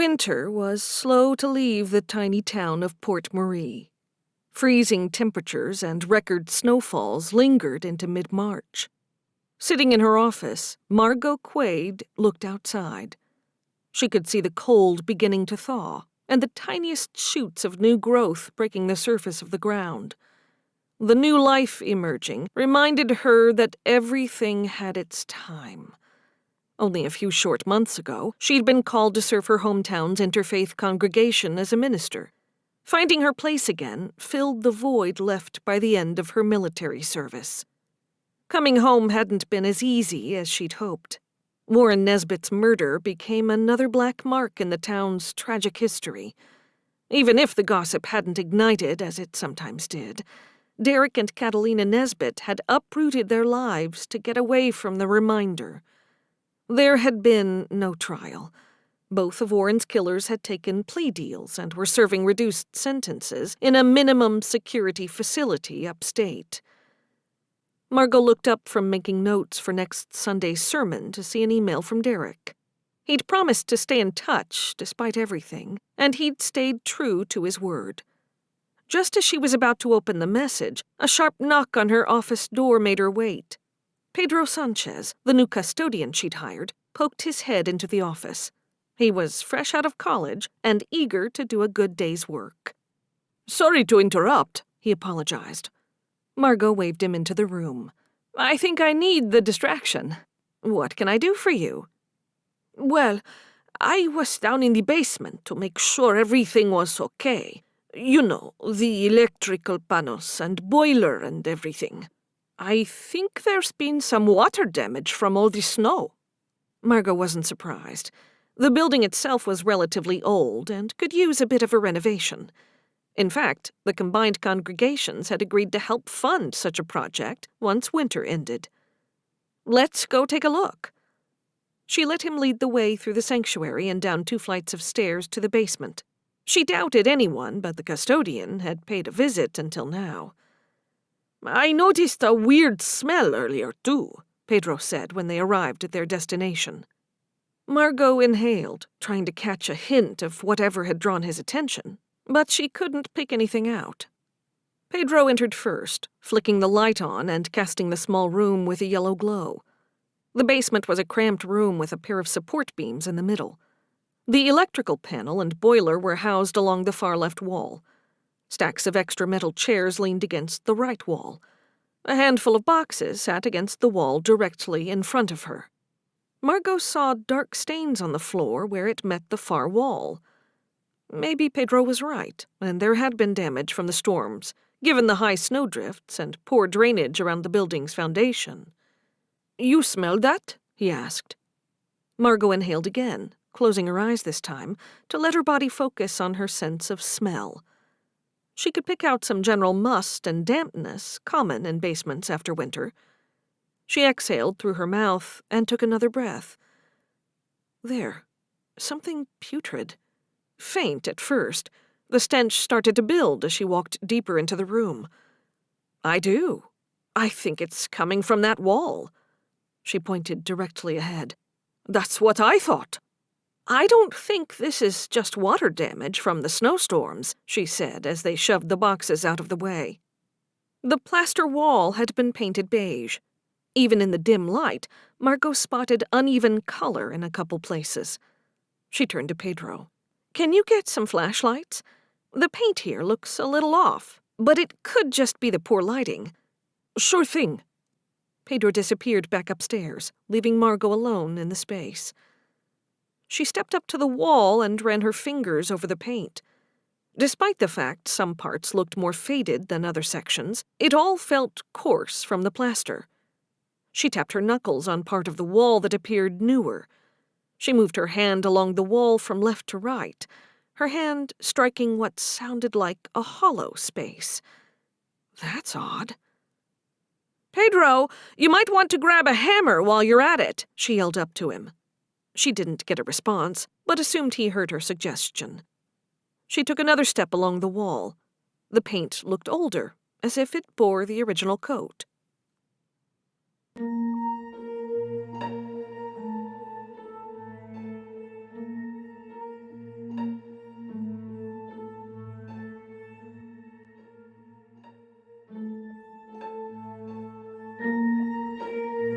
Winter was slow to leave the tiny town of Port Marie. Freezing temperatures and record snowfalls lingered into mid-March. Sitting in her office, Margot Quade looked outside. She could see the cold beginning to thaw, and the tiniest shoots of new growth breaking the surface of the ground. The new life emerging reminded her that everything had its time. Only a few short months ago, she'd been called to serve her hometown's interfaith congregation as a minister. Finding her place again filled the void left by the end of her military service. Coming home hadn't been as easy as she'd hoped. Warren Nesbitt's murder became another black mark in the town's tragic history. Even if the gossip hadn't ignited, as it sometimes did, Derek and Catalina Nesbitt had uprooted their lives to get away from the reminder. There had been no trial. Both of Warren's killers had taken plea deals and were serving reduced sentences in a minimum security facility upstate. Margot looked up from making notes for next Sunday's sermon to see an email from Derek. He'd promised to stay in touch despite everything, and he'd stayed true to his word. Just as she was about to open the message, a sharp knock on her office door made her wait. Pedro Sanchez, the new custodian she'd hired, poked his head into the office. He was fresh out of college and eager to do a good day's work. "Sorry to interrupt," he apologized. Margot waved him into the room. "I think I need the distraction. What can I do for you?" "Well, I was down in the basement to make sure everything was okay. You know, the electrical panels and boiler and everything. I think there's been some water damage from all the snow." Margot wasn't surprised. The building itself was relatively old and could use a bit of a renovation. In fact, the combined congregations had agreed to help fund such a project once winter ended. "Let's go take a look." She let him lead the way through the sanctuary and down 2 flights of stairs to the basement. She doubted anyone but the custodian had paid a visit until now. "I noticed a weird smell earlier, too," Pedro said when they arrived at their destination. Margot inhaled, trying to catch a hint of whatever had drawn his attention, but she couldn't pick anything out. Pedro entered first, flicking the light on and casting the small room with a yellow glow. The basement was a cramped room with a pair of support beams in the middle. The electrical panel and boiler were housed along the far left wall. Stacks of extra metal chairs leaned against the right wall. A handful of boxes sat against the wall directly in front of her. Margot saw dark stains on the floor where it met the far wall. Maybe Pedro was right, and there had been damage from the storms, given the high snowdrifts and poor drainage around the building's foundation. "You smelled that?" he asked. Margot inhaled again, closing her eyes this time to let her body focus on her sense of smell. She could pick out some general must and dampness common in basements after winter. She exhaled through her mouth and took another breath. There, something putrid. Faint at first, the stench started to build as she walked deeper into the room. "I do. I think it's coming from that wall." She pointed directly ahead. "That's what I thought." "I don't think this is just water damage from the snowstorms," she said as they shoved the boxes out of the way. The plaster wall had been painted beige. Even in the dim light, Margot spotted uneven color in a couple places. She turned to Pedro. "Can you get some flashlights? The paint here looks a little off, but it could just be the poor lighting." "Sure thing." Pedro disappeared back upstairs, leaving Margot alone in the space. She stepped up to the wall and ran her fingers over the paint. Despite the fact some parts looked more faded than other sections, it all felt coarse from the plaster. She tapped her knuckles on part of the wall that appeared newer. She moved her hand along the wall from left to right, her hand striking what sounded like a hollow space. That's odd. "Pedro, you might want to grab a hammer while you're at it," she yelled up to him. She didn't get a response, but assumed he heard her suggestion. She took another step along the wall. The paint looked older, as if it bore the original coat.